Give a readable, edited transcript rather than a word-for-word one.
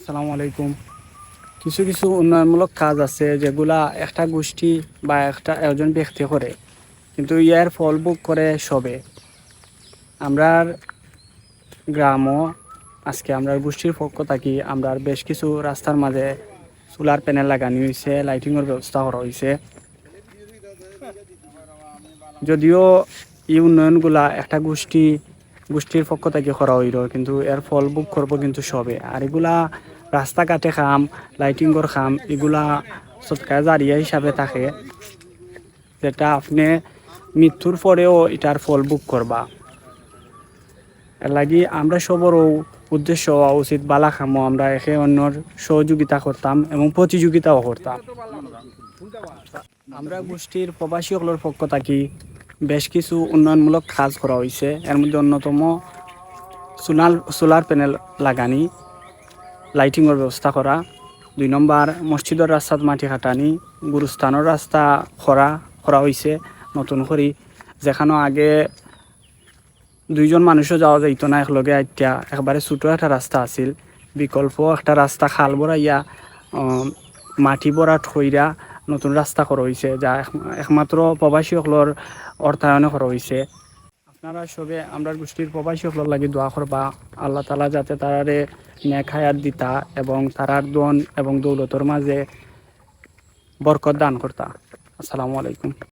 আসসালামু আলাইকুম। কিছু কিছু উন্নয়নমূলক কাজ আছে যেগুলা একটা গোষ্ঠী বা একজন ব্যক্তি করে, কিন্তু ইয়ার ফল ভোগ করে সবে। আমরার গ্রামও আজকে আমরা গোষ্ঠীর পক্ষ থাকি আমরা বেশ কিছু রাস্তার মাঝে সোলার প্যানেল লাগানো হয়েছে, লাইটিংয়ের ব্যবস্থা করা হয়েছে। যদিও এই উন্নয়নগুলা একটা গোষ্ঠীর পক্ষ থেকে করা হইল, কিন্তু এর ফল ভোগ করবো কিন্তু সবে। আর এগুলা রাস্তাঘাটে খাম, লাইটিংয়ের খাম, এগুলা সৎকা জারিয়া হিসাবে থাকে, যেটা আপনি মৃত্যুর পরেও এটার ফল ভোগ করবা। এর লাগি আমরা সবরও উদ্দেশ্য হওয়া উচিত বালা খামো আমরা একে অন্যর সহযোগিতা করতাম এবং প্রতিযোগিতাও করতাম। আমরা গোষ্ঠীর প্রবাসীগুলোর পক্ষ থাকি বেশ কিছু উন্নয়নমূলক কাজ করা হয়েছে। এর মধ্যে অন্যতম সোলার প্যানেল লাগানি, লাইটিংয়ের ব্যবস্থা করা। 2 নম্বর, মসজিদের রাস্তাত মাটি কাটানি, গুরুস্থানের রাস্তা করা হয়েছে নতুন করে। যেখানে আগে 2জন মানুষও যাওয়া যাইতো না একলগে, আইটা একবারে ছোটো একটা রাস্তা আছিল। বিকল্প একটা রাস্তা খাল বড়াইয়া মাটি ভরা ঠইরা নতুন রাস্তা করা হয়েছে, যা একমাত্র প্রবাসীসকলের অর্থায়নে করা হয়েছে। আপনারা সবে আমরা গোষ্ঠীর প্রবাসীসকলের লাগি দোয়া করবা, আল্লাহ তাআলা যাতে তারারে নেক হায়াত দিতা এবং তারার ধন এবং দৌলতর মাঝে বরকত দান করতা। আসসালামু আলাইকুম।